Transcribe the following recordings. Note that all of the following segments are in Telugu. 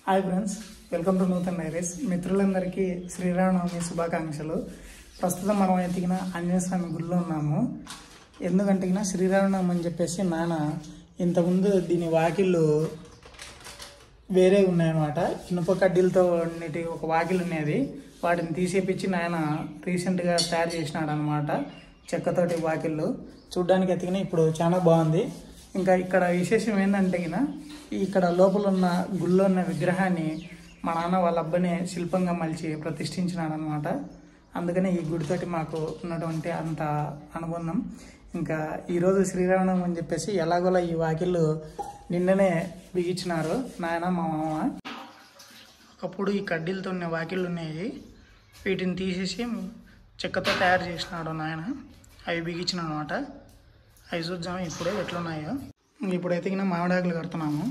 Hi friends, welcome to Nutan diaries. మిత్రులందరికీ శ్రీరామనవమి శుభాకాంక్షలు. ప్రస్తుతం మనం ఎతికిన ఆంజనేయ స్వామి గుడిలో ఉన్నాము. ఎందుకంటే శ్రీరామనవమి అని చెప్పేసి నాన్న ఇంతకుముందు దీని వాకిళ్ళు వేరే ఉన్నాయన్నమాట. ఇనుప కడ్డీలతో ఉన్నటి ఒక వాకిలు ఉన్నది. వాటిని తీసేపించి నాయన రీసెంట్గా తయారు చేసినాడు అనమాట. చెక్కతోటి వాకిళ్ళు చూడ్డానికి ఎతికిన ఇప్పుడు చాలా బాగుంది. ఇంకా ఇక్కడ విశేషం ఏంటంటే ఇక్కడ లోపల ఉన్న గుళ్ళో ఉన్న విగ్రహాన్ని మా నాన్న వాళ్ళ అబ్బాయిని శిల్పంగా మలిచి ప్రతిష్ఠించినాడు అనమాట. అందుకని ఈ గుడితోటి మాకు ఉన్నటువంటి అంత అనుబంధం. ఇంకా ఈరోజు శ్రీరామనవమి అని చెప్పేసి ఎలాగోలా ఈ వాకిళ్ళు నిన్ననే బిగించినారు నాయన మా మామ. ఒకప్పుడు ఈ కడ్డీలతో ఉన్న వాకిళ్ళు ఉన్నాయి. వీటిని తీసేసి చెక్కతో తయారు చేసినాడు నాయన. అవి బిగించిన అనమాట. అవి చూద్దాం ఇప్పుడు ఎట్లున్నాయో. ఇప్పుడైతే మామిడాకులు కడుతున్నాము.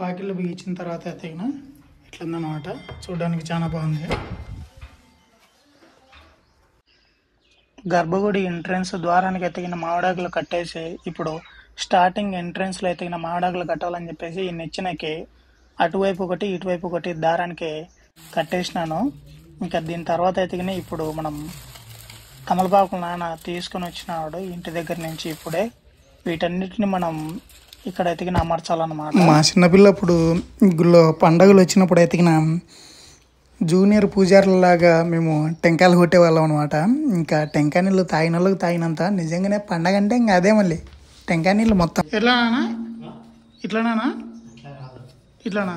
వాకిళ్ళు బిగించిన తర్వాత అయితే ఇట్లుందనమాట. చూడడానికి చాలా బాగుంది. గర్భగుడి ఎంట్రన్స్ ద్వారానికి ఎత్తిగిన మామిడాకులు కట్టేసి ఇప్పుడు స్టార్టింగ్ ఎంట్రన్స్లో ఎత్తిగిన మామిడాకులు కట్టాలని చెప్పేసి ఈ నెచ్చినకి అటువైపు ఒకటి ఇటువైపు ఒకటి దారానికి కట్టేసినాను. ఇంకా దీని తర్వాత అయితే ఇప్పుడు మనం తమలపాకులు నాన్న తీసుకొని వచ్చినాడు ఇంటి దగ్గర నుంచి. ఇప్పుడే వీటన్నిటిని మనం ఇక్కడ ఎతికిన అమర్చాలన్నమాట. మా చిన్నపిల్లప్పుడు గుళ్ళో పండగలు వచ్చినప్పుడు ఎతికిన జూనియర్ పూజారులాగా మేము టెంకాయలు కొట్టేవాళ్ళం అనమాట. ఇంకా టెంకాయ నీళ్ళు తాగిన వాళ్ళకి తాగినంత నిజంగానే పండగ అంటే ఇంకా అదే మళ్ళీ టెంకాయ నీళ్ళు మొత్తం. ఎట్లానా ఇట్లానా ఇట్లానా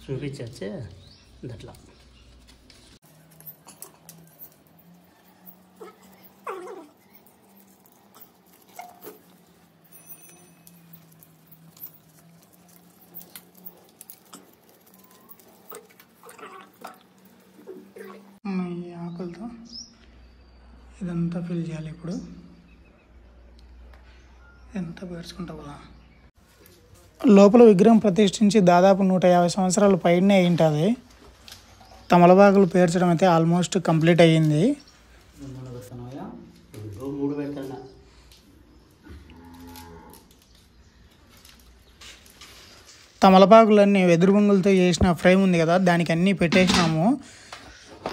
చూపించే అట్లా ఈ ఆకులతో ఇదంతా ఫిల్ చేయాలి. ఇప్పుడు ఎంత పేర్చుకుంటావు కదా. లోపల విగ్రహం ప్రతిష్ఠించి దాదాపు 150 సంవత్సరాలు పైనే అయి ఉంటుంది. తమలపాకులు పేర్చడం అయితే ఆల్మోస్ట్ కంప్లీట్ అయ్యింది. తమలపాకులన్నీ వెదురు బొంగులతో చేసిన ఫ్రేమ్ ఉంది కదా, దానికి అన్నీ పెట్టేసినాము.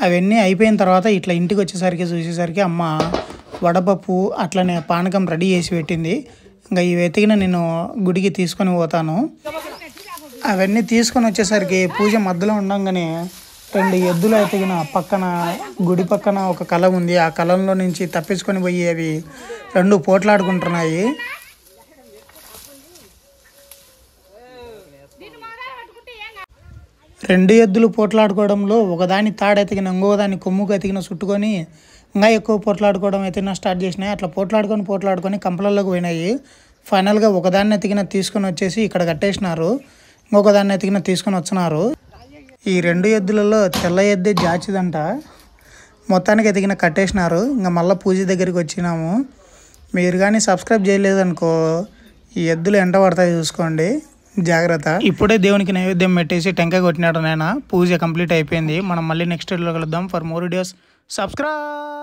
అవన్నీ అయిపోయిన తర్వాత ఇట్లా ఇంటికి వచ్చేసరికి చూసేసరికి అమ్మ వడపప్పు అట్లనే పానకం రెడీ చేసి పెట్టింది. ఇంకా ఇవి ఎతికిన నేను గుడికి తీసుకొని పోతాను. అవన్నీ తీసుకొని వచ్చేసరికి పూజ మధ్యలో ఉండగానే 2 ఎద్దులు ఎతికిన పక్కన గుడి పక్కన ఒక కలం ఉంది. ఆ కలంలో నుంచి తప్పించుకొని పోయి అవి 2 పోట్లాడుకుంటున్నాయి. రెండు ఎద్దులు పోట్లాడుకోవడంలో ఒకదాని తాడెతికిన ఇంకోదాన్ని కొమ్ముకు ఎతికిన చుట్టుకొని ఇంకా ఎక్కువ పోట్లాడుకోవడం అయితే స్టార్ట్ చేసినాయి. అట్లా పోట్లాడుకొని కంపలలోకి పోయినాయి. ఫైనల్గా ఒకదాన్ని ఎతికిన తీసుకొని వచ్చేసి ఇక్కడ కట్టేసినారు. ఇంకొకదాన్ని ఎతికిన తీసుకొని వచ్చినారు. ఈ 2 ఎద్దులలో తెల్ల ఎద్దే జాచిదంట. మొత్తానికి ఎతికిన కట్టేసినారు. ఇంకా మళ్ళీ పూజ దగ్గరికి వచ్చినాము. మీరు కానీ సబ్స్క్రైబ్ చేయలేదనుకో ఈ ఎద్దులు ఎంట పడతాయి, చూసుకోండి, జాగ్రత్త. ఇప్పుడే దేవునికి నైవేద్యం పెట్టేసి టెంకాయ కొట్టినాడు నాయన. పూజ కంప్లీట్ అయిపోయింది. మనం మళ్ళీ నెక్స్ట్ వీడియోలో కలుద్దాం. For more videos subscribe.